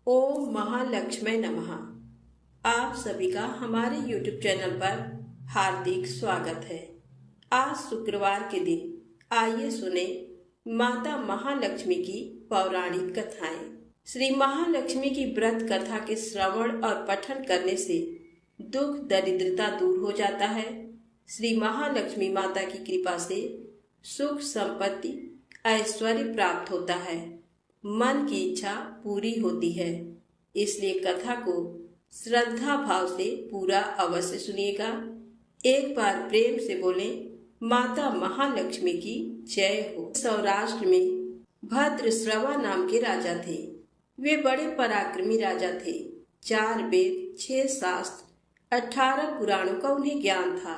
ओम महालक्ष्मी नमः। आप सभी का हमारे YouTube चैनल पर हार्दिक स्वागत है। आज शुक्रवार के दिन आइए सुने माता महालक्ष्मी की पौराणिक कथाएं। श्री महालक्ष्मी की व्रत कथा के श्रवण और पठन करने से दुख दरिद्रता दूर हो जाता है। श्री महालक्ष्मी माता की कृपा से सुख संपत्ति ऐश्वर्य प्राप्त होता है, मन की इच्छा पूरी होती है। इसलिए कथा को श्रद्धा भाव से पूरा अवश्य सुनिएगा। एक बार प्रेम से बोले माता महालक्ष्मी की जय हो। सौराष्ट्र में भद्रश्रवा नाम के राजा थे। वे बड़े पराक्रमी राजा थे। 4 वेद, 6 शास्त्र, 18 पुराणों का उन्हें ज्ञान था।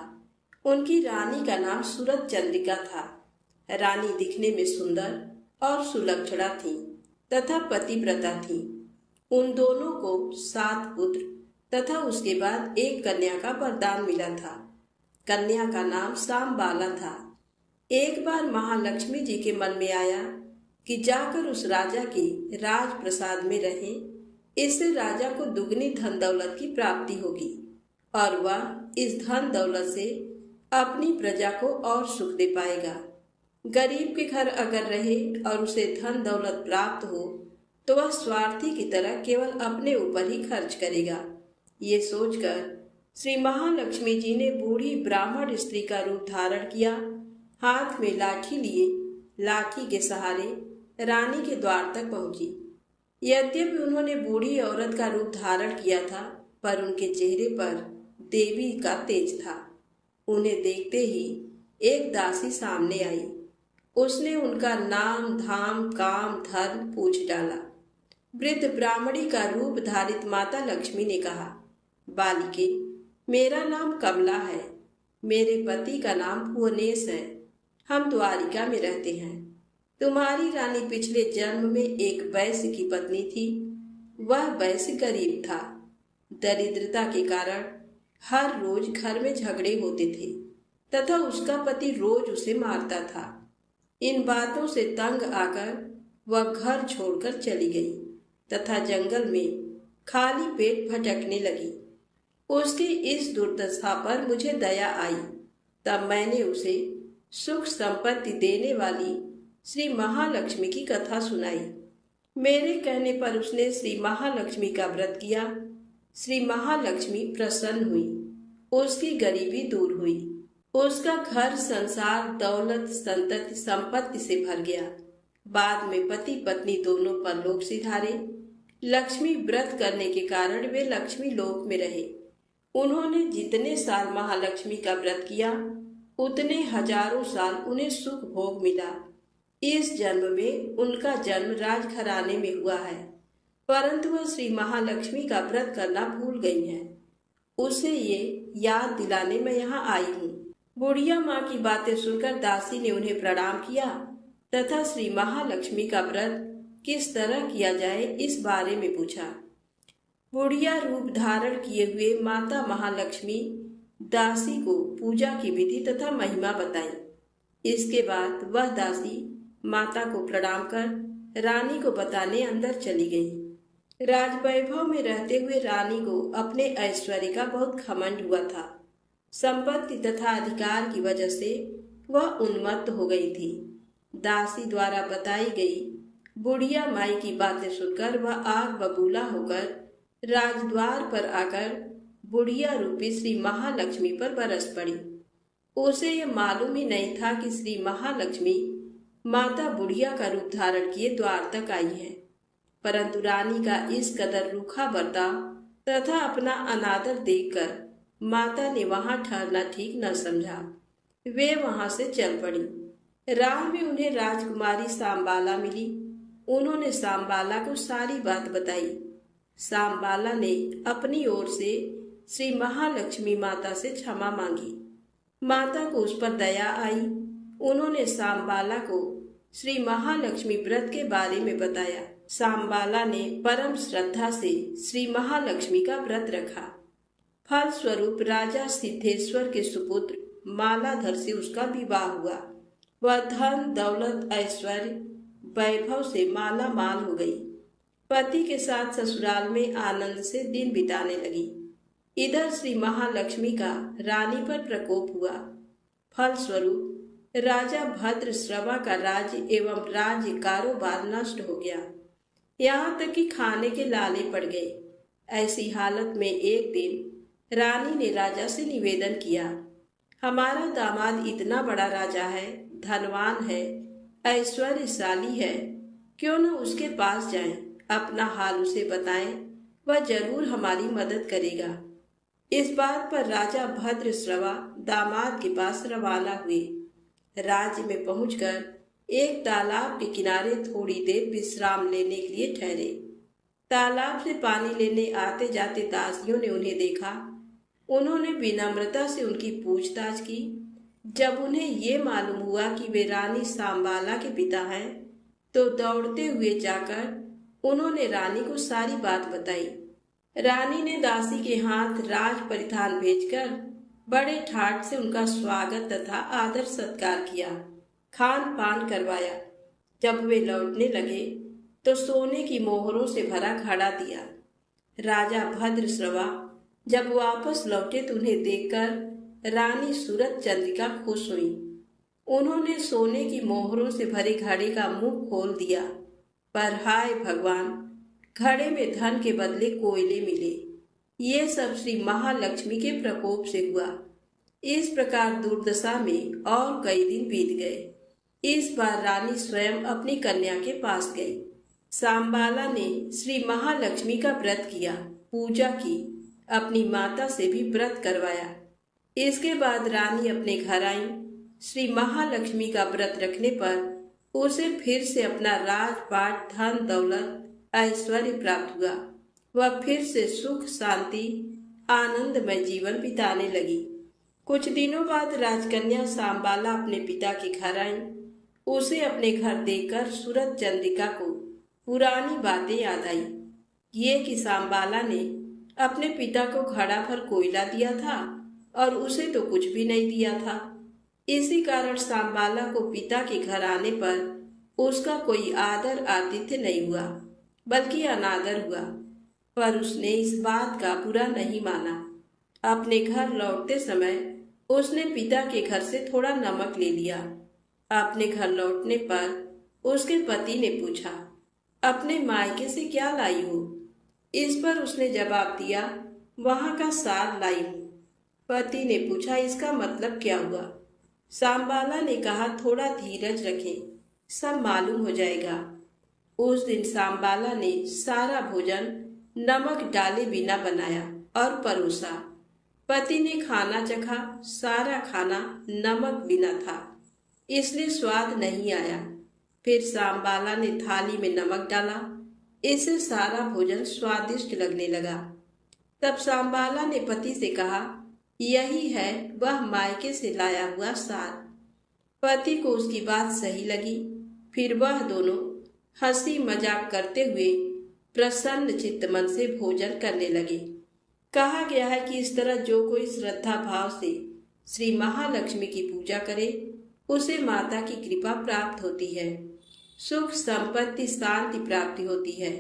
उनकी रानी का नाम सूरत चंद्रिका था। रानी दिखने में सुंदर और सुलक्षणा थी तथा पतिव्रता थी। उन दोनों को 7 पुत्र तथा उसके बाद एक कन्या का वरदान मिला था। कन्या का नाम सांबाला था। एक बार महालक्ष्मी जी के मन में आया कि जाकर उस राजा के राजप्रसाद में रहें। इससे राजा को दुगनी धन दौलत की प्राप्ति होगी और वह इस धन दौलत से अपनी प्रजा को और सुख दे पाएगा। गरीब के घर अगर रहे और उसे धन दौलत प्राप्त हो तो वह स्वार्थी की तरह केवल अपने ऊपर ही खर्च करेगा। ये सोचकर श्री महालक्ष्मी जी ने बूढ़ी ब्राह्मण स्त्री का रूप धारण किया। हाथ में लाठी लिए लाठी के सहारे रानी के द्वार तक पहुंची। यद्यपि उन्होंने बूढ़ी औरत का रूप धारण किया था, पर उनके चेहरे पर देवी का तेज था। उन्हें देखते ही एक दासी सामने आई। उसने उनका नाम, धाम, काम, धर्म पूछ डाला। वृद्ध ब्राह्मणी का रूप धारित माता लक्ष्मी ने कहा, बालिके, मेरा नाम कमला है। मेरे पति का नाम भुवनेश है। हम द्वारिका में रहते हैं। तुम्हारी रानी पिछले जन्म में एक वैश्य की पत्नी थी। वह वैश्य गरीब था। दरिद्रता के कारण हर रोज घर में झगड़े होते थे तथा उसका पति रोज उसे मारता था। इन बातों से तंग आकर वह घर छोड़कर चली गई तथा जंगल में खाली पेट भटकने लगी। उसकी इस दुर्दशा पर मुझे दया आई। तब मैंने उसे सुख संपत्ति देने वाली श्री महालक्ष्मी की कथा सुनाई। मेरे कहने पर उसने श्री महालक्ष्मी का व्रत किया। श्री महालक्ष्मी प्रसन्न हुई। उसकी गरीबी दूर हुई। उसका घर संसार दौलत संतति संपत्ति से भर गया। बाद में पति पत्नी दोनों पर लोक सिधारे। लक्ष्मी व्रत करने के कारण वे लक्ष्मी लोक में रहे। उन्होंने जितने साल महालक्ष्मी का व्रत किया उतने हजारों साल उन्हें सुख भोग मिला। इस जन्म में उनका जन्म राजघराने में हुआ है, परंतु वह श्री महालक्ष्मी का व्रत करना भूल गई हैं। उसे ये याद दिलाने मैं यहाँ आई हूँ। बुढ़िया माँ की बातें सुनकर दासी ने उन्हें प्रणाम किया तथा श्री महालक्ष्मी का व्रत किस तरह किया जाए इस बारे में पूछा। बुढ़िया रूप धारण किए हुए माता महालक्ष्मी दासी को पूजा की विधि तथा महिमा बताई। इसके बाद वह दासी माता को प्रणाम कर रानी को बताने अंदर चली गई। राजवैभव में रहते हुए रानी को अपने ऐश्वर्य का बहुत घमंड हुआ था। संपत्ति तथा अधिकार की वजह से वह उन्मत्त हो गई थी। दासी द्वारा बताई गई बुढ़िया माई की बातें सुनकर वह आग बबूला होकर राजद्वार पर आकर बुढ़िया रूपी श्री महालक्ष्मी पर बरस पड़ी। उसे यह मालूम ही नहीं था कि श्री महालक्ष्मी माता बुढ़िया का रूप धारण किए द्वार तक आई है, परंतु रानी का इस कदर रूखा बर्ताव तथा अपना अनादर देखकर माता ने वहां ठहरना ठीक न समझा। वे वहां से चल पड़ी। राह में उन्हें राजकुमारी सांबाला मिली। उन्होंने सांबाला को सारी बात बताई। सांबाला ने अपनी ओर से श्री महालक्ष्मी माता से क्षमा मांगी। माता को उस पर दया आई। उन्होंने सांबाला को श्री महालक्ष्मी व्रत के बारे में बताया। सांबाला ने परम श्रद्धा से श्री महालक्ष्मी का व्रत रखा। फल स्वरूप राजा सिद्धेश्वर के सुपुत्र मालाधर से उसका विवाह हुआ। वह धन दौलत ऐश्वर्य वैभव से माला माल हो गई। पति के साथ ससुराल में आनंद से दिन बिताने लगी। इधर श्री महालक्ष्मी का रानी पर प्रकोप हुआ। फलस्वरूप राजा भद्रश्रवा का राज्य एवं राज्य कारोबार नष्ट हो गया। यहाँ तक कि खाने के लाले पड़ गए। ऐसी हालत में एक दिन रानी ने राजा से निवेदन किया, हमारा दामाद इतना बड़ा राजा है, धनवान है, ऐश्वर्यशाली है, क्यों न उसके पास जाएं, अपना हाल उसे बताएं, वह जरूर हमारी मदद करेगा। इस बात पर राजा भद्रश्रवा दामाद के पास रवाना हुए। राज्य में पहुंचकर एक तालाब के किनारे थोड़ी देर विश्राम लेने के लिए ठहरे। तालाब से पानी लेने आते जाते दासियों ने उन्हें देखा। उन्होंने विनम्रता से उनकी पूछताछ की। जब उन्हें ये मालूम हुआ कि वे रानी सांबाला के पिता हैं, तो दौड़ते हुए जाकर उन्होंने रानी को सारी बात बताई। रानी ने दासी के हाथ राज परिधान भेजकर बड़े ठाट से उनका स्वागत तथा आदर सत्कार किया, खान पान करवाया। जब वे लौटने लगे तो सोने की मोहरों से भरा घड़ा दिया। राजा भद्रश्रवा जब वापस लौटे तो उन्हें देखकर रानी सूरत चंद्रिका खुश हुई। उन्होंने सोने की मोहरों से भरे घड़े का मुंह खोल दिया, पर हाय भगवान, घड़े में धन के बदले कोयले मिले। ये सब श्री महालक्ष्मी के प्रकोप से हुआ। इस प्रकार दुर्दशा में और कई दिन बीत गए। इस बार रानी स्वयं अपनी कन्या के पास गई। सांबाला ने श्री महालक्ष्मी का व्रत किया, पूजा की, अपनी माता से भी व्रत करवाया। इसके बाद रानी अपने घर आई। श्री महालक्ष्मी का व्रत रखने पर उसे फिर से अपना राजपाट, धन दौलत, ऐश्वर्य प्राप्त हुआ। वह फिर से सुख, शांति, आनंदमय जीवन बिताने लगी। कुछ दिनों बाद राजकन्या सांबाला अपने पिता के घर आई। उसे अपने घर देखकर सूरत चंद्रिका को पुरानी बातें याद आई। ये कि सांबाला ने अपने पिता को घड़ा भर कोयला दिया था और उसे तो कुछ भी नहीं दिया था। इसी कारण सांबाला को पिता के घर आने पर उसका कोई आदर आतिथ्य नहीं हुआ, बल्कि अनादर हुआ। पर उसने इस बात का बुरा नहीं माना। अपने घर लौटते समय उसने पिता के घर से थोड़ा नमक ले लिया। अपने घर लौटने पर उसके पति ने पूछा, अपने मायके से क्या लाई हो? इस पर उसने जवाब दिया, वहां का साग लाई हूँ। पति ने पूछा, इसका मतलब क्या हुआ? सांबाला ने कहा, थोड़ा धीरज रखें, सब मालूम हो जाएगा। उस दिन सांबाला ने सारा भोजन नमक डाले बिना बनाया और परोसा। पति ने खाना चखा, सारा खाना नमक बिना था, इसलिए स्वाद नहीं आया। फिर सांबाला ने थाली में नमक डाला, इससे सारा भोजन स्वादिष्ट लगने लगा। तब सांबाला ने पति से कहा, यही है वह मायके से लाया हुआ साग। पति को उसकी बात सही लगी। फिर वह दोनों हंसी मजाक करते हुए प्रसन्न चित्त मन से भोजन करने लगे। कहा गया है कि इस तरह जो कोई श्रद्धा भाव से श्री महालक्ष्मी की पूजा करे, उसे माता की कृपा प्राप्त होती है, सुख संपत्ति शांति प्राप्ति होती है,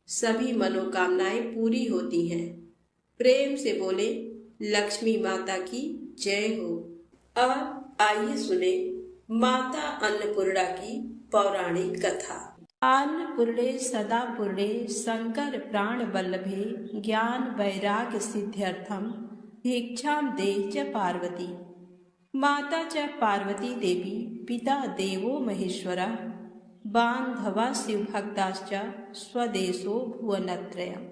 सभी मनोकामनाएं पूरी होती हैं। प्रेम से बोले लक्ष्मी माता की जय हो। अब आइए सुने माता अन्नपूर्णा की पौराणिक कथा। अन्नपूर्णे सदा पूर्णे शंकर प्राण वल्लभे ज्ञान वैराग्य सिद्ध्यर्थम भिक्षाम दे च पार्वती। माता च पार्वती देवी पिता देवो महेश्वरः बांधवा शिवभक्ताश्च स्वदेशो भुवनत्रयम्।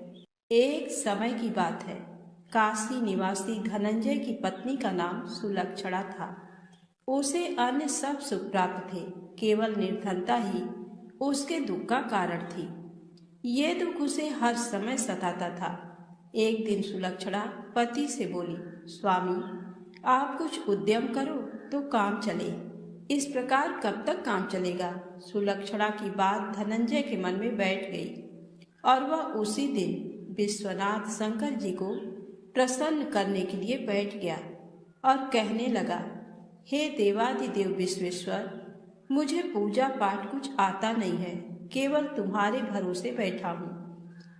एक समय की बात है। काशी निवासी धनंजय की पत्नी का नाम सुलक्षणा था। उसे अन्य सब सुख प्राप्त थे, केवल निर्धनता ही उसके दुख का कारण थी। ये दुख उसे हर समय सताता था। एक दिन सुलक्षणा पति से बोली, स्वामी आप कुछ उद्यम करो तो काम चले। इस प्रकार कब तक काम चलेगा? सुलक्षणा की बात धनंजय के मन में बैठ गई और वह उसी दिन विश्वनाथ शंकर जी को प्रसन्न करने के लिए बैठ गया और कहने लगा, हे देवादिदेव विश्वेश्वर, मुझे पूजा पाठ कुछ आता नहीं है, केवल तुम्हारे भरोसे बैठा हूँ।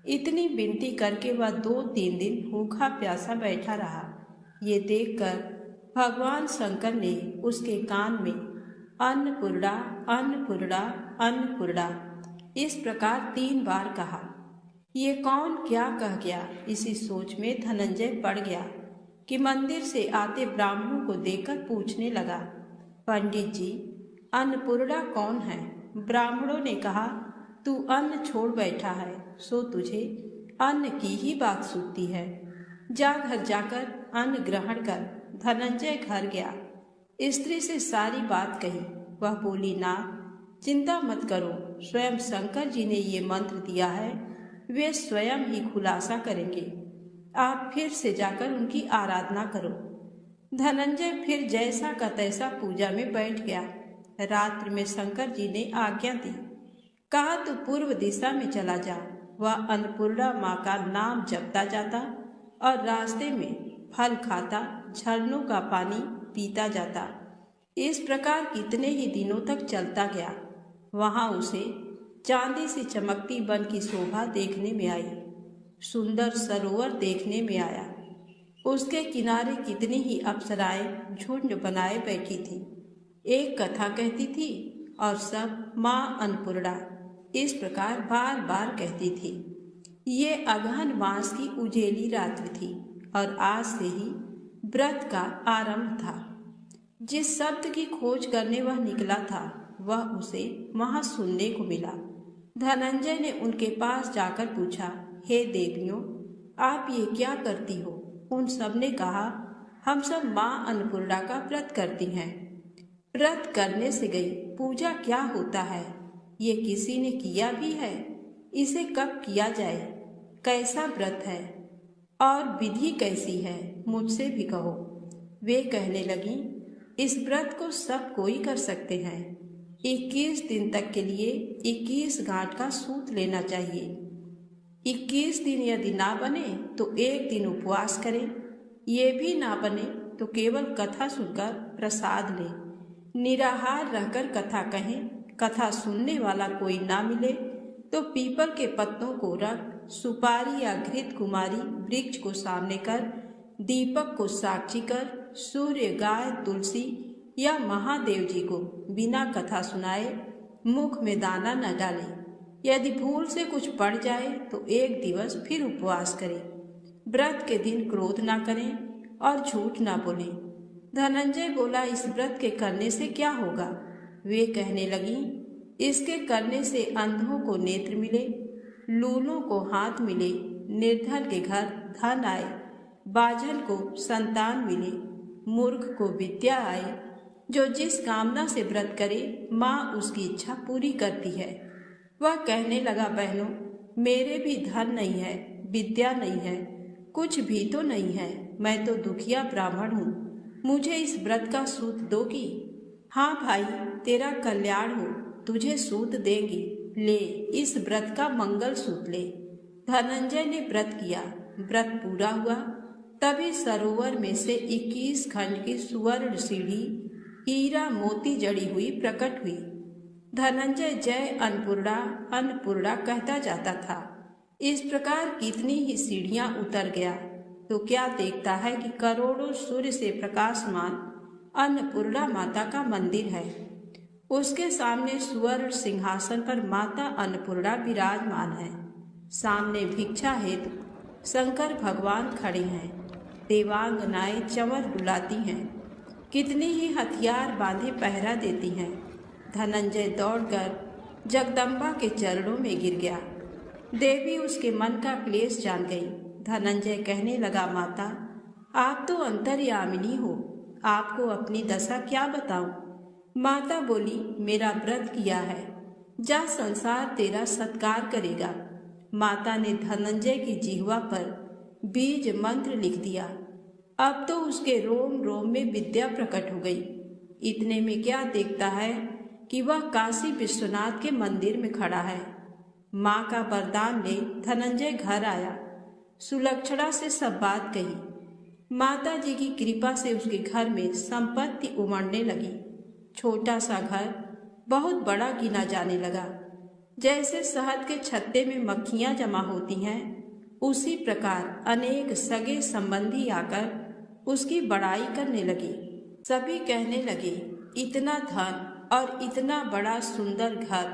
इतनी विनती करके वह 2-3 दिन भूखा प्यासा बैठा रहा। ये देखकर भगवान शंकर ने उसके कान में अन्नपूर्णा अन्नपूर्णा अन्नपूर्णा इस प्रकार 3 बार कहा। ये कौन क्या कह गया, इसी सोच में धनंजय पड़ गया कि मंदिर से आते ब्राह्मणों को देखकर पूछने लगा, पंडित जी, अन्नपूर्णा कौन है? ब्राह्मणों ने कहा, तू अन्न छोड़ बैठा है, सो तुझे अन्न की ही बात सूझती है। जा घर जाकर अन्न ग्रहण कर। धनंजय घर गया, स्त्री से सारी बात कही। वह बोली, ना चिंता मत करो, स्वयं शंकर जी ने ये मंत्र दिया है, वे स्वयं ही खुलासा करेंगे। आप फिर से जाकर उनकी आराधना करो। धनंजय फिर जैसा का तैसा पूजा में बैठ गया। रात्रि में शंकर जी ने आज्ञा दी, कहा तू पूर्व दिशा में चला जा। वह अन्नपूर्णा माँ का नाम जपता जाता और रास्ते में फल खाता, झरनों का पानी पीता जाता। इस प्रकार कितने ही दिनों तक चलता गया। वहाँ उसे चांदी सी चमकती वन की शोभा देखने में आई। सुंदर सरोवर देखने में आया। उसके किनारे कितनी ही अप्सराएं झुंड बनाए बैठी थी। एक कथा कहती थी और सब माँ अन्नपूर्णा इस प्रकार बार बार कहती थी। ये अगहन मास की उजेली रात्रि थी और आज से ही व्रत का आरंभ था। जिस शब्द की खोज करने वह निकला था, वह उसे वहां सुनने को मिला। धनंजय ने उनके पास जाकर पूछा, हे देवियों, आप ये क्या करती हो? उन सब ने कहा, हम सब माँ अन्नपूर्णा का व्रत करती हैं। व्रत करने से गई, पूजा क्या होता है? ये किसी ने किया भी है? इसे कब किया जाए? कैसा व्रत है और विधि कैसी है? मुझसे भी कहो। वे कहने लगी, इस व्रत को सब कोई कर सकते हैं। 21 दिन तक के लिए 21 गांठ का सूत लेना चाहिए। 21 दिन यदि ना बने तो 1 दिन उपवास करें। ये भी ना बने तो केवल कथा सुनकर प्रसाद लें। निराहार रहकर कथा कहें। कथा सुनने वाला कोई ना मिले तो पीपल के पत्तों को रख, सुपारी या घृत कुमारी वृक्ष को सामने कर, दीपक को साक्षी कर, सूर्य, गाय, तुलसी या महादेव जी को बिना कथा सुनाए मुख में दाना न डाले। यदि भूल से कुछ पड़ जाए तो 1 दिवस फिर उपवास करें। व्रत के दिन क्रोध ना करें और झूठ ना बोलें। धनंजय बोला, इस व्रत के करने से क्या होगा? वे कहने लगी, इसके करने से अंधों को नेत्र मिले, लूलों को हाथ मिले, निर्धन के घर धन आए, बाझल को संतान मिले, मूर्ख को विद्या आए। जो जिस कामना से व्रत करे, माँ उसकी इच्छा पूरी करती है। वह कहने लगा, बहनों, मेरे भी धन नहीं है, विद्या नहीं है, कुछ भी तो नहीं है। मैं तो दुखिया ब्राह्मण हूँ। मुझे इस व्रत का सूत दोगी? हाँ भाई, तेरा कल्याण हो, तुझे सूत देंगी। ले, इस व्रत का मंगल सूत ले। धनंजय ने व्रत किया। व्रत पूरा हुआ। तभी सरोवर में से 21 खंड की सुवर्ण सीढ़ी हीरा मोती जड़ी हुई प्रकट हुई। धनंजय जय अन्नपूर्णा अन्नपूर्णा कहता जाता था। इस प्रकार कितनी ही सीढ़ियां उतर गया तो क्या देखता है कि करोड़ों सूर्य से प्रकाशमान अन्नपूर्णा माता का मंदिर है। उसके सामने सुवर्ण सिंहासन पर माता अन्नपूर्णा विराजमान है। सामने भिक्षा हेतु शंकर भगवान खड़े हैं। देवांगनाएं चंवर डुलाती हैं। कितनी ही हथियार बांधे पहरा देती हैं। धनंजय दौड़कर जगदम्बा के चरणों में गिर गया। देवी उसके मन का क्लेश जान गई। धनंजय कहने लगा, माता, आप तो अंतर्यामिनी हो, आपको अपनी दशा क्या बताऊं? माता बोली, मेरा व्रत किया है, जा, संसार तेरा सत्कार करेगा। माता ने धनंजय की जिह्वा पर बीज मंत्र लिख दिया। अब तो उसके रोम रोम में विद्या प्रकट हो गई। इतने में क्या देखता है कि वह काशी विश्वनाथ के मंदिर में खड़ा है। माँ का वरदान ले धनंजय घर आया। सुलक्षणा से सब बात कही। माता जी की कृपा से उसके घर में संपत्ति उमड़ने लगी। छोटा सा घर बहुत बड़ा गिना जाने लगा। जैसे शहद के छत्ते में मक्खियां जमा होती हैं, उसी प्रकार अनेक सगे संबंधी आकर उसकी बड़ाई करने लगे। सभी कहने लगे, इतना धन और इतना बड़ा सुंदर घर,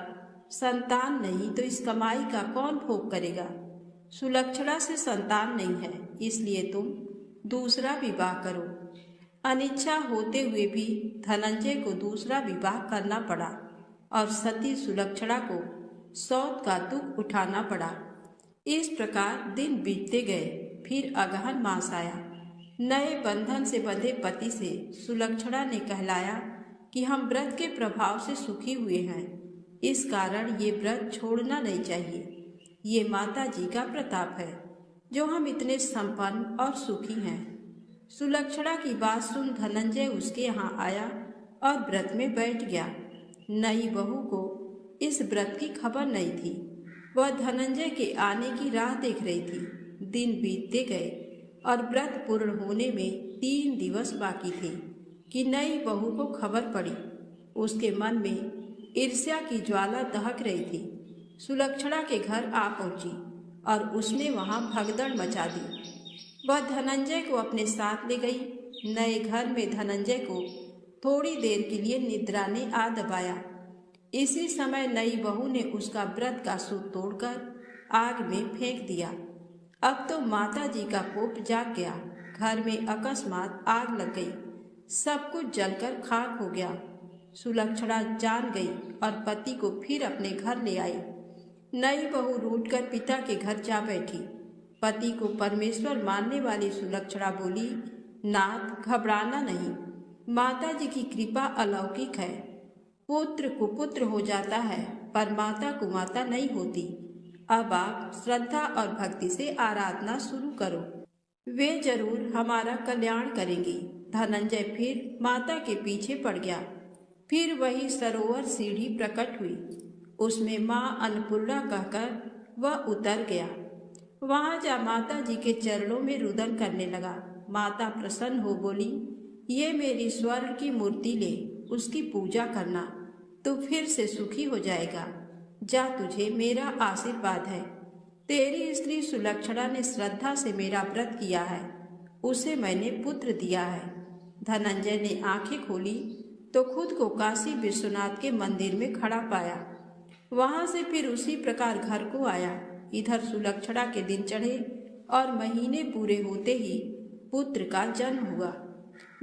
संतान नहीं तो इस कमाई का कौन भोग करेगा। सुलक्षणा से संतान नहीं है, इसलिए तुम दूसरा विवाह करो। अनिच्छा होते हुए भी धनंजय को दूसरा विवाह करना पड़ा और सती सुलक्षणा को सौत का दुख उठाना पड़ा। इस प्रकार दिन बीतते गए। फिर अगहन मास आया। नए बंधन से बंधे पति से सुलक्षणा ने कहलाया कि हम व्रत के प्रभाव से सुखी हुए हैं, इस कारण ये व्रत छोड़ना नहीं चाहिए। ये माता जी का प्रताप है जो हम इतने संपन्न और सुखी हैं। सुलक्षणा की बात सुन धनंजय उसके यहाँ आया और व्रत में बैठ गया। नई बहू को इस व्रत की खबर नहीं थी। वह धनंजय के आने की राह देख रही थी। दिन बीतते गए और व्रत पूर्ण होने में 3 दिवस बाकी थे कि नई बहू को खबर पड़ी। उसके मन में ईर्ष्या की ज्वाला दहक रही थी। सुलक्षणा के घर आ पहुंची और उसने वहां भगदड़ मचा दी। वह धनंजय को अपने साथ ले गई। नए घर में धनंजय को थोड़ी देर के लिए निद्रा ने आ दबाया। इसी समय नई बहू ने उसका व्रत का सूत तोड़कर आग में फेंक दिया। अब तो माता जी का कोप जाग गया। घर में अकस्मात आग लग गई। सब कुछ जलकर खाक हो गया। सुलक्षणा जान गई और पति को फिर अपने घर ले आई। नई बहू रूठकर पिता के घर जा बैठी। पति को परमेश्वर मानने वाली सुलक्षणा बोली, नाथ घबराना नहीं, माता जी की कृपा अलौकिक है। पुत्र कुपुत्र हो जाता है पर माता कुमाता नहीं होती। अब आप श्रद्धा और भक्ति से आराधना शुरू करो, वे जरूर हमारा कल्याण करेंगी। धनंजय फिर माता के पीछे पड़ गया। फिर वही सरोवर सीढ़ी प्रकट हुई। उसमें माँ अन्नपूर्णा कहकर वह उतर गया। वहां जा माता जी के चरणों में रुदन करने लगा। माता प्रसन्न हो बोली, ये मेरी स्वर्ण की मूर्ति ले, उसकी पूजा करना, तू फिर से सुखी हो जाएगा। जा, तुझे मेरा आशीर्वाद है। तेरी स्त्री सुलक्षणा ने श्रद्धा से मेरा व्रत किया है, उसे मैंने पुत्र दिया है। धनंजय ने आंखें खोली तो खुद को काशी विश्वनाथ के मंदिर में खड़ा पाया। वहां से फिर उसी प्रकार घर को आया। इधर सुलक्षणा के दिन चढ़े और महीने पूरे होते ही पुत्र का जन्म हुआ।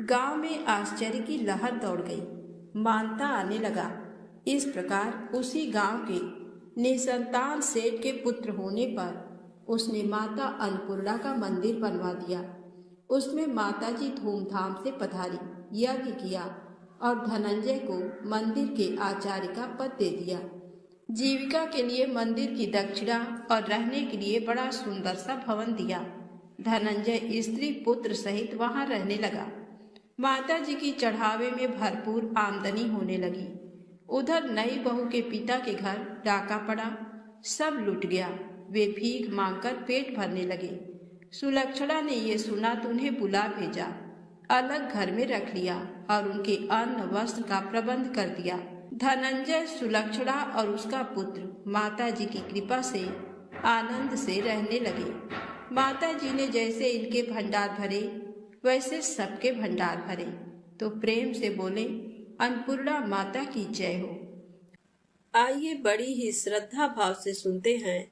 गांव में आश्चर्य की लहर दौड़ गई। मानता आने लगा। इस प्रकार उसी गांव के निसंतान सेठ के पुत्र होने पर उसने माता अन्नपूर्णा का मंदिर बनवा दिया। उसमें माता जी धूमधाम से पधारी, यज्ञ किया और धनंजय को मंदिर के आचार्य का पद दे दिया। जीविका के लिए मंदिर की दक्षिणा और रहने के लिए बड़ा सुंदर सा भवन दिया। धनंजय स्त्री पुत्र सहित वहां रहने लगा। माता जी की चढ़ावे में भरपूर आमदनी होने लगी। उधर नई बहू के पिता के घर डाका पड़ा, सब लुट गया। वे भीख मांगकर पेट भरने लगे। सुलक्षणा ने ये सुना तो उन्हें बुला भेजा, अलग घर में रख लिया और उनके अन्न वस्त्र का प्रबंध कर दिया। धनंजय, सुलक्षणा और उसका पुत्र माता जी की कृपा से आनंद से रहने लगे। माता जी ने जैसे इनके भंडार भरे वैसे सबके भंडार भरे। तो प्रेम से बोले, अन्नपूर्णा माता की जय हो। आइए बड़ी ही श्रद्धा भाव से सुनते हैं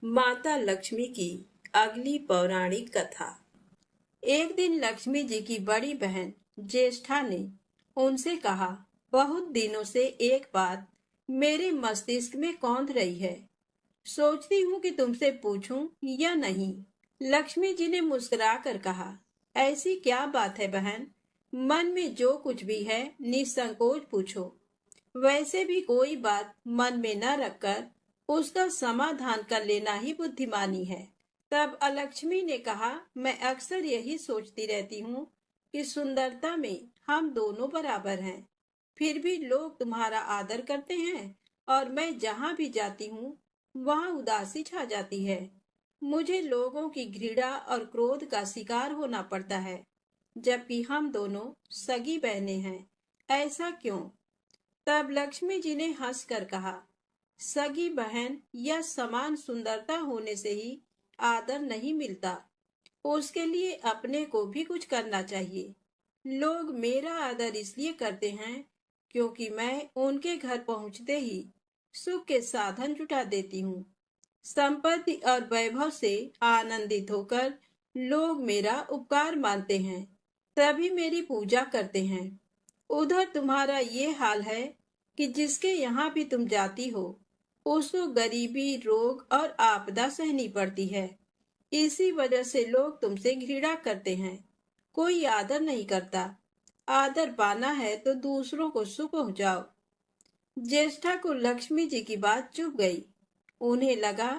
माता लक्ष्मी की अगली पौराणिक कथा। एक दिन लक्ष्मी जी की बड़ी बहन ज्येष्ठा ने उनसे कहा, बहुत दिनों से एक बात मेरे मस्तिष्क में कौंध रही है, सोचती हूँ कि तुमसे पूछूं या नहीं। लक्ष्मी जी ने मुस्कुरा कर कहा, ऐसी क्या बात है बहन, मन में जो कुछ भी है निसंकोच पूछो। वैसे भी कोई बात मन में न रखकर उसका समाधान कर लेना ही बुद्धिमानी है। तब अलक्ष्मी ने कहा, मैं अक्सर यही सोचती रहती हूँ कि सुंदरता में हम दोनों बराबर हैं, फिर भी लोग तुम्हारा आदर करते हैं और मैं जहाँ भी जाती हूँ वहाँ उदासी छा जाती है। मुझे लोगों की घृणा और क्रोध का शिकार होना पड़ता है, जबकि हम दोनों सगी बहनें हैं। ऐसा क्यों? तब लक्ष्मी जी ने हंसकर कहा, सगी बहन या समान सुंदरता होने से ही आदर नहीं मिलता। उसके लिए अपने को भी कुछ करना चाहिए। लोग मेरा आदर इसलिए करते हैं क्योंकि मैं उनके घर पहुंचते ही सुख के साधन जुटा देती हूँ। संपत्ति और वैभव से आनंदित होकर लोग मेरा उपकार मानते हैं, तभी मेरी पूजा करते हैं। उधर तुम्हारा ये हाल है कि जिसके यहाँ भी तुम जाती हो, उसको गरीबी, रोग और आपदा सहनी पड़ती है। इसी वजह से लोग तुमसे घृणा करते हैं। कोई आदर नहीं करता। आदर पाना है तो दूसरों को सुख पहुंचाओ। ज्येष्ठा को लक्ष्मी जी की बात चुभ गई। उन्हें लगा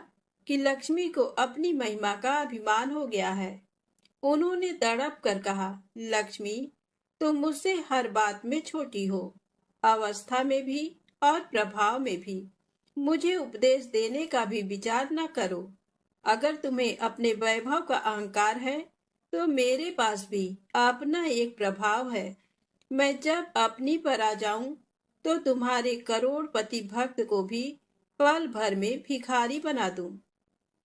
कि लक्ष्मी को अपनी महिमा का अभिमान हो गया है। उन्होंने तड़प कर कहा, लक्ष्मी, तुम मुझसे हर बात में छोटी हो, अवस्था में भी और प्रभाव में भी। मुझे उपदेश देने का भी विचार न करो। अगर तुम्हें अपने वैभव का अहंकार है तो मेरे पास भी अपना एक प्रभाव है। मैं जब अपनी पर आ जाऊं तो तुम्हारे करोड़पति भक्त को भी पल भर में भिखारी बना दूं।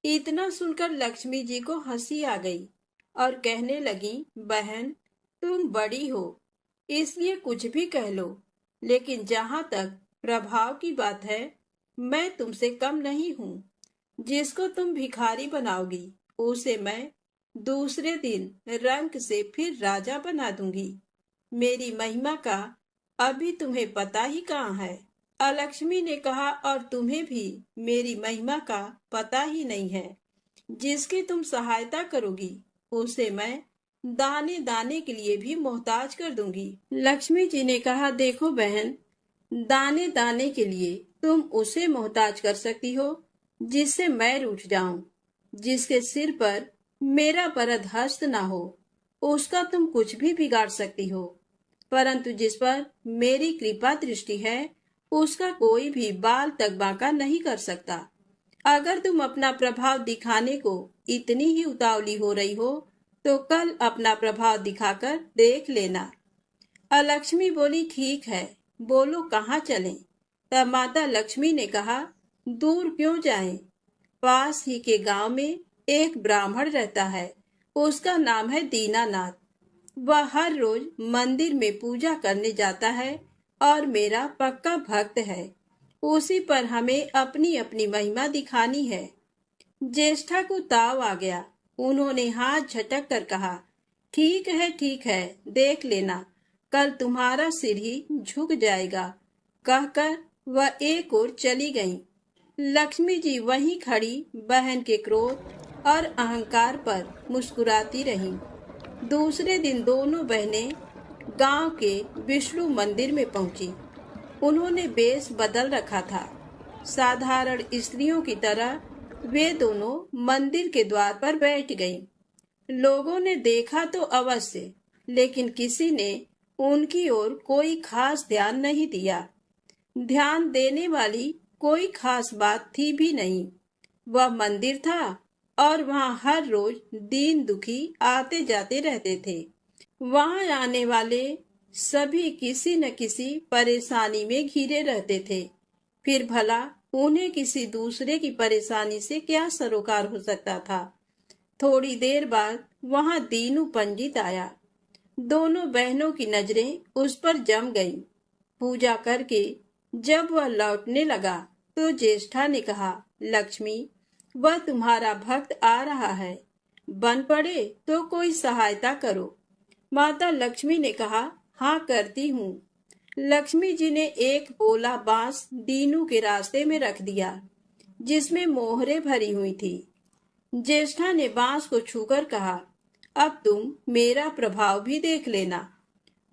इतना सुनकर लक्ष्मी जी को हंसी आ गई और कहने लगी, बहन, तुम बड़ी हो इसलिए कुछ भी कह लो, लेकिन जहां तक प्रभाव की बात है, मैं तुमसे कम नहीं हूँ। जिसको तुम भिखारी बनाओगी उसे मैं दूसरे दिन रंक से फिर राजा बना दूंगी। मेरी महिमा का अभी तुम्हें पता ही कहाँ है। अलक्ष्मी ने कहा, और तुम्हें भी मेरी महिमा का पता ही नहीं है। जिसकी तुम सहायता करोगी उसे मैं दाने दाने के लिए भी मोहताज कर दूंगी। लक्ष्मी जी ने कहा, देखो बहन, दाने दाने के लिए तुम उसे मोहताज कर सकती हो जिससे मैं रूठ जाऊं, जिसके सिर पर मेरा वरद हस्त ना हो, उसका तुम कुछ भी बिगाड़ सकती हो। परंतु जिस पर मेरी कृपा दृष्टि है, उसका कोई भी बाल तक बांका नहीं कर सकता। अगर तुम अपना प्रभाव दिखाने को इतनी ही उतावली हो रही हो तो कल अपना प्रभाव दिखाकर देख लेना। अलक्ष्मी बोली, ठीक है, बोलो कहाँ चलें? तब माता लक्ष्मी ने कहा, दूर क्यों जाएं? पास ही के गांव में एक ब्राह्मण रहता है, उसका नाम है दीनानाथ। वह हर रोज मंदिर में पूजा करने जाता है और मेरा पक्का भक्त है। उसी पर हमें अपनी अपनी महिमा दिखानी है। ज्येष्ठा को ताव आ गया। उन्होंने हाथ झटक कर कहा, ठीक है ठीक है, देख लेना, कल तुम्हारा सिर ही झुक जाएगा। कहकर वह एक ओर चली गईं। लक्ष्मी जी वहीं खड़ी बहन के क्रोध और अहंकार पर मुस्कुराती रहीं। दूसरे दिन दोनों बहनें गांव के विष्णु मंदिर में पहुंची। उन्होंने वेश बदल रखा था। साधारण स्त्रियों की तरह वे दोनों मंदिर के द्वार पर बैठ गईं। लोगों ने देखा तो अवश्य, लेकिन किसी ने उनकी ओर कोई खास ध्यान नहीं दिया। ध्यान देने वाली कोई खास बात थी भी नहीं। वह मंदिर था और वहां हर रोज दीन दुखी आते जाते रहते थे। वहां आने वाले सभी किसी न किसी परेशानी में घिरे रहते थे। फिर भला उन्हें किसी दूसरे की परेशानी से क्या सरोकार हो सकता था। थोड़ी देर बाद वहां दीनू पंडित आया। दोनों बहनों की नजरें उस पर जम गईं। पूजा करके जब वह लौटने लगा तो ज्येष्ठा ने कहा, लक्ष्मी, वह तुम्हारा भक्त आ रहा है, बन पड़े तो कोई सहायता करो। माता लक्ष्मी ने कहा, हाँ करती हूँ। लक्ष्मी जी ने एक पोला बांस दीनू के रास्ते में रख दिया, जिसमें मोहरे भरी हुई थी। ज्येष्ठा ने बांस को छूकर कहा, अब तुम मेरा प्रभाव भी देख लेना।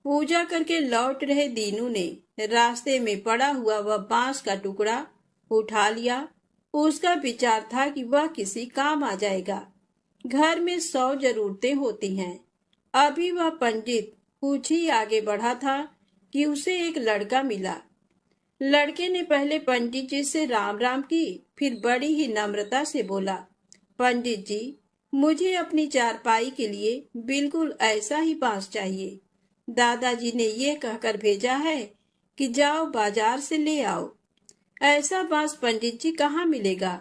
पूजा करके लौट रहे दीनू ने रास्ते में पड़ा हुआ वह बांस का टुकड़ा उठा लिया। उसका विचार था कि वह किसी काम आ जाएगा। घर में 100 जरूरतें होती हैं। अभी वह पंडित कुछ ही आगे बढ़ा था कि उसे एक लड़का मिला। लड़के ने पहले पंडित जी से राम राम की, फिर बड़ी ही नम्रता से बोला, पंडित जी, मुझे अपनी चारपाई के लिए बिल्कुल ऐसा ही बांस चाहिए। दादाजी ने ये कहकर भेजा है कि जाओ बाजार से ले आओ। ऐसा बांस पंडित जी कहाँ मिलेगा?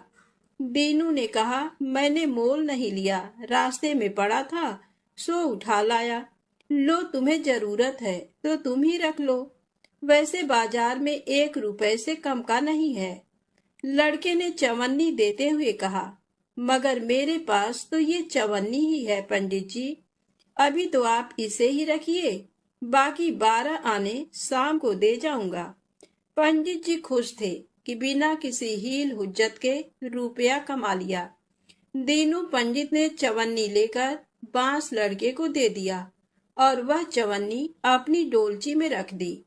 दीनू ने कहा, मैंने मोल नहीं लिया, रास्ते में पड़ा था सो उठा लाया। लो, तुम्हें जरूरत है तो तुम ही रख लो, वैसे बाजार में 1 रुपए से कम का नहीं है। लड़के ने चवन्नी देते हुए कहा, मगर मेरे पास तो ये चवन्नी ही है पंडित जी, अभी तो आप इसे ही रखिए, बाकी 12 आने शाम को दे जाऊंगा। पंडित जी खुश थे कि बिना किसी हील हुज्जत के रुपया कमा लिया। दीनू पंडित ने चवन्नी लेकर बांस लड़के को दे दिया और वह चवन्नी अपनी डोलची में रख दी।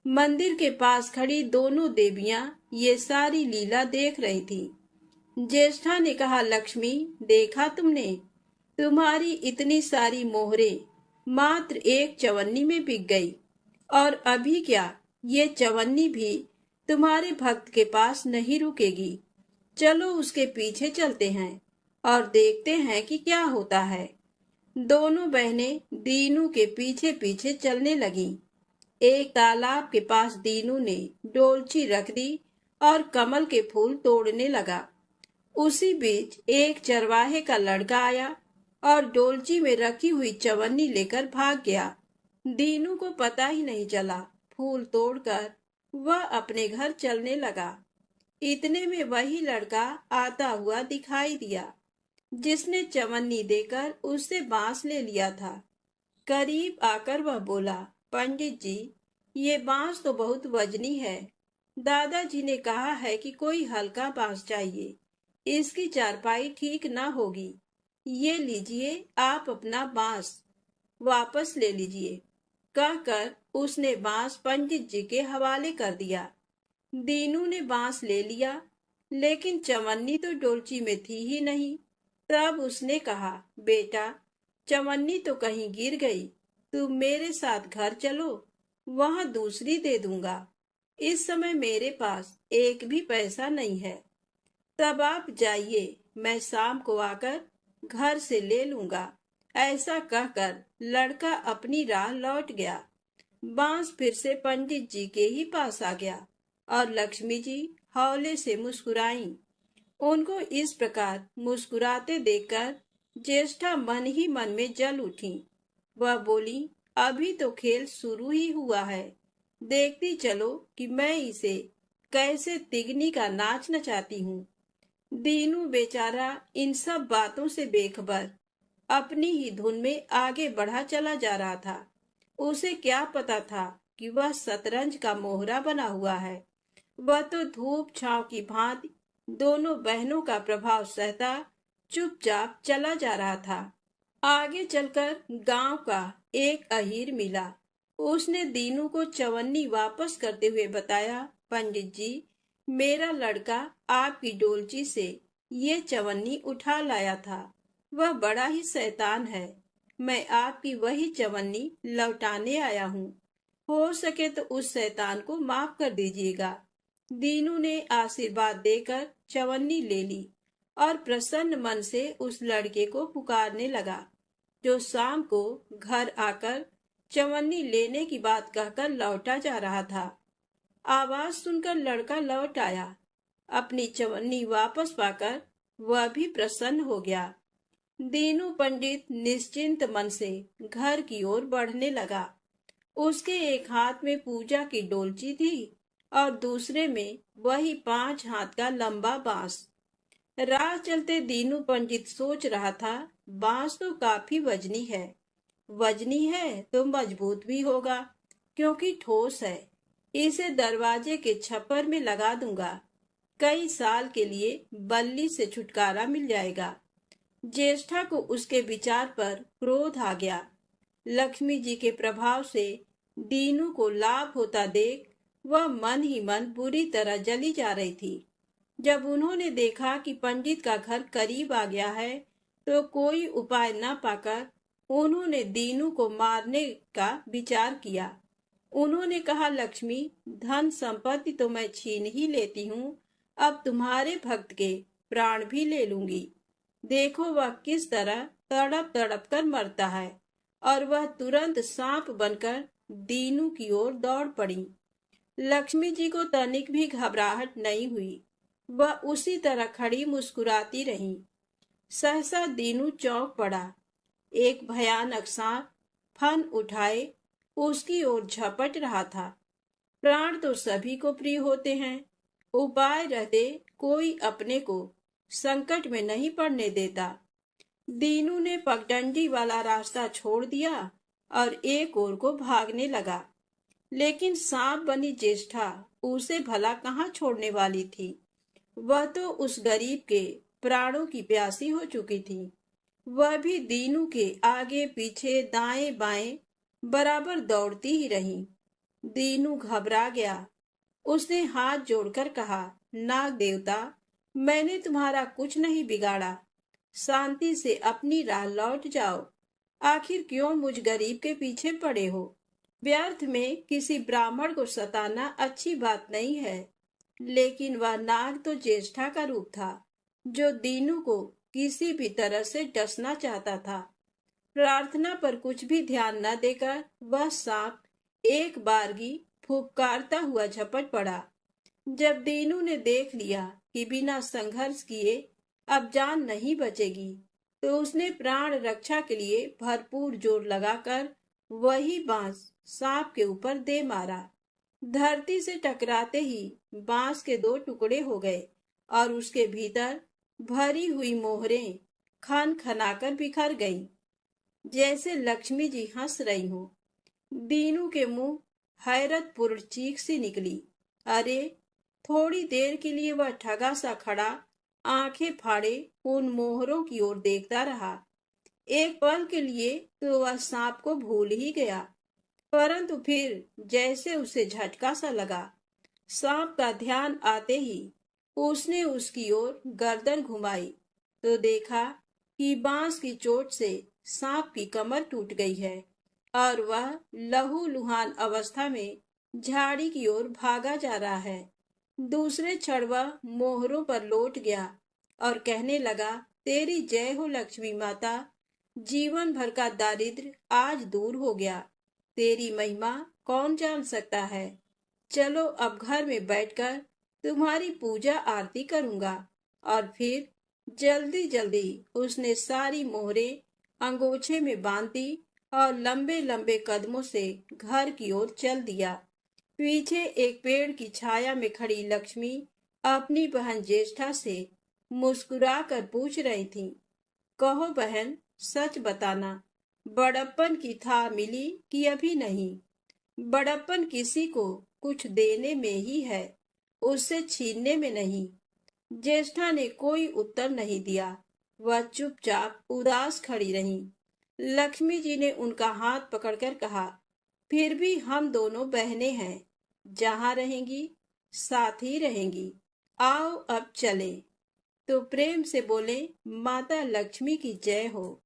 मंदिर के पास खड़ी दोनों देवियां ये सारी लीला देख रही थी। ज्येष्ठा ने कहा, लक्ष्मी, देखा तुमने, तुम्हारी इतनी सारी मोहरें मात्र एक चवन्नी में बिक गई, और अभी क्या, ये चवन्नी भी तुम्हारे भक्त के पास नहीं रुकेगी। चलो उसके पीछे चलते हैं और देखते हैं कि क्या होता है। दोनों बहनें दीनू के पीछे पीछे चलने लगीं। एक तालाब के पास दीनू ने डोलची रख दी और कमल के फूल तोड़ने लगा। उसी बीच एक चरवाहे का लड़का आया और डोलची में रखी हुई चवन्नी लेकर भाग गया। दीनू को पता ही नहीं चला, फूल तोड़कर वह अपने घर चलने लगा। इतने में वही लड़का आता हुआ दिखाई दिया जिसने चवन्नी देकर उससे बांस ले लिया था। करीब आकर वह बोला, पंडित जी, ये बांस तो बहुत वजनी है। दादाजी ने कहा है कि कोई हल्का बांस चाहिए, इसकी चारपाई ठीक ना होगी। ये लीजिए, आप अपना बांस वापस ले लीजिए। कहकर उसने बांस पंडित जी के हवाले कर दिया। दीनू ने बांस ले लिया, लेकिन चवन्नी तो डोलची में थी ही नहीं। तब उसने कहा, बेटा, चवन्नी तो कहीं गिर गई, तुम मेरे साथ घर चलो, वहां दूसरी दे दूंगा। इस समय मेरे पास एक भी पैसा नहीं है। तब आप जाइए, मैं शाम को आकर घर से ले लूंगा। ऐसा कहकर लड़का अपनी राह लौट गया। बांस फिर से पंडित जी के ही पास आ गया और लक्ष्मी जी हौले से मुस्कुराईं। उनको इस प्रकार मुस्कुराते देखकर ज्येष्ठा मन ही मन में जल उठी। वह बोली, अभी तो खेल शुरू ही हुआ है, देखती चलो कि मैं इसे कैसे तिगनी का नाच नचाती हूँ। दीनू बेचारा इन सब बातों से बेखबर अपनी ही धुन में आगे बढ़ा चला जा रहा था। उसे क्या पता था कि वह शतरंज का मोहरा बना हुआ है। वह तो धूप छांव की भांति दोनों बहनों का प्रभाव सहता चुपचाप चला जा रहा था। आगे चलकर गांव का एक अहीर मिला। उसने दीनू को चवन्नी वापस करते हुए बताया, पंडित जी, मेरा लड़का आपकी डोलची से ये चवन्नी उठा लाया था। वह बड़ा ही शैतान है। मैं आपकी वही चवन्नी लौटाने आया हूँ। हो सके तो उस शैतान को माफ कर दीजिएगा। दीनू ने आशीर्वाद देकर चवन्नी ले ली और प्रसन्न मन से उस लड़के को पुकारने लगा, जो शाम को घर आकर चवन्नी लेने की बात कहकर लौटा जा रहा था। आवाज सुनकर लड़का लौट आया। अपनी चवन्नी वापस पाकर वह भी प्रसन्न हो गया। दीनू पंडित निश्चिंत मन से घर की ओर बढ़ने लगा। उसके एक हाथ में पूजा की डोलची थी और दूसरे में वही 5 हाथ का लंबा बांस। राह चलते दीनू पंडित सोच रहा था, बांस तो काफी वजनी है तो मजबूत भी होगा, क्योंकि ठोस है। इसे दरवाजे के छप्पर में लगा दूंगा, कई साल के लिए बल्ली से छुटकारा मिल जाएगा। ज्येष्ठा को उसके विचार पर क्रोध आ गया। लक्ष्मी जी के प्रभाव से दीनू को लाभ होता देख वह मन ही मन बुरी तरह जली जा रही थी। जब उन्होंने देखा कि पंडित का घर करीब आ गया है, तो कोई उपाय न पाकर उन्होंने दीनू को मारने का विचार किया। उन्होंने कहा, लक्ष्मी, धन संपत्ति तो मैं छीन ही लेती हूँ, अब तुम्हारे भक्त के प्राण भी ले लूंगी। देखो वह किस तरह तड़प तड़प कर मरता है। और वह तुरंत सांप बनकर दीनू की ओर दौड़ पड़ी। लक्ष्मी जी को तनिक भी घबराहट नहीं हुई। वह उसी तरह खड़ी मुस्कुराती रही। सहसा दीनू चौंक पड़ा। एक भयानक सांप फन उठाए उसकी ओर झपट रहा था। प्राण तो सभी को प्रिय होते हैं, उपाय रहते कोई अपने को संकट में नहीं पड़ने देता। दीनू ने पगडंडी वाला रास्ता छोड़ दिया और एक ओर को भागने लगा। लेकिन सांप बनी ज्येष्ठा उसे भला कहाँ छोड़ने वाली थी। वह तो उस गरीब के प्राणों की प्यासी हो चुकी थी। वह भी दीनू के आगे पीछे दाएं बाएं बराबर दौड़ती ही रही। दीनू घबरा गया। उसने हाथ जोड़कर कहा, नाग देवता, मैंने तुम्हारा कुछ नहीं बिगाड़ा। शांति से अपनी राह लौट जाओ। आखिर क्यों मुझ गरीब के पीछे पड़े हो? व्यर्थ में किसी ब्राह्मण को सताना अच्छी बात नहीं है। लेकिन वह नाग तो ज्येष्ठा का रूप था, जो दीनू को किसी भी तरह से डसना चाहता था। प्रार्थना पर कुछ भी ध्यान न देकर वह सांप एक बारगी फुफकारता हुआ झपट पड़ा। जब दीनू ने देख लिया कि बिना संघर्ष किए अब जान नहीं बचेगी, तो उसने प्राण रक्षा के लिए भरपूर जोर लगाकर वही बांस सांप के ऊपर दे मारा। धरती से टकराते ही बांस के दो टुकड़े हो गए और उसके भीतर भरी हुई मोहरें खन खनाकर बिखर गईं, जैसे लक्ष्मी जी हंस रही हो। दीनू के मुंह हैरतपूर्ण चीख सी निकली। अरे! थोड़ी देर के लिए वह ठगा सा खड़ा आंखें फाड़े उन मोहरों की ओर देखता रहा। एक पल के लिए तो वह सांप को भूल ही गया, परंतु फिर जैसे उसे झटका सा लगा। सांप का ध्यान आते ही उसने उसकी ओर गर्दन घुमाई तो देखा कि बांस की चोट से सांप की कमर टूट गई है और वह लहूलुहान अवस्था में झाड़ी की ओर भागा जा रहा है। दूसरे क्षण वह मोहरों पर लौट गया और कहने लगा, तेरी जय हो लक्ष्मी माता। जीवन भर का दारिद्र्य आज दूर हो गया। तेरी महिमा कौन जान सकता है। चलो अब घर में बैठकर तुम्हारी पूजा आरती करूंगा। और फिर जल्दी जल्दी उसने सारी मोहरें अंगोछे में बांध दी और लंबे लंबे कदमों से घर की ओर चल दिया। पीछे एक पेड़ की छाया में खड़ी लक्ष्मी अपनी बहन ज्येष्ठा से मुस्कुरा कर पूछ रही थी, कहो बहन, सच बताना, बड़प्पन की था मिली कि अभी नहीं? बड़प्पन किसी को कुछ देने में ही है, उससे छीनने में नहीं। ज्येष्ठा ने कोई उत्तर नहीं दिया। वह चुपचाप उदास खड़ी रही। लक्ष्मी जी ने उनका हाथ पकड़कर कहा, फिर भी हम दोनों बहनें हैं, जहाँ रहेंगी साथ ही रहेंगी। आओ अब चलें। तो प्रेम से बोले, माता लक्ष्मी की जय हो।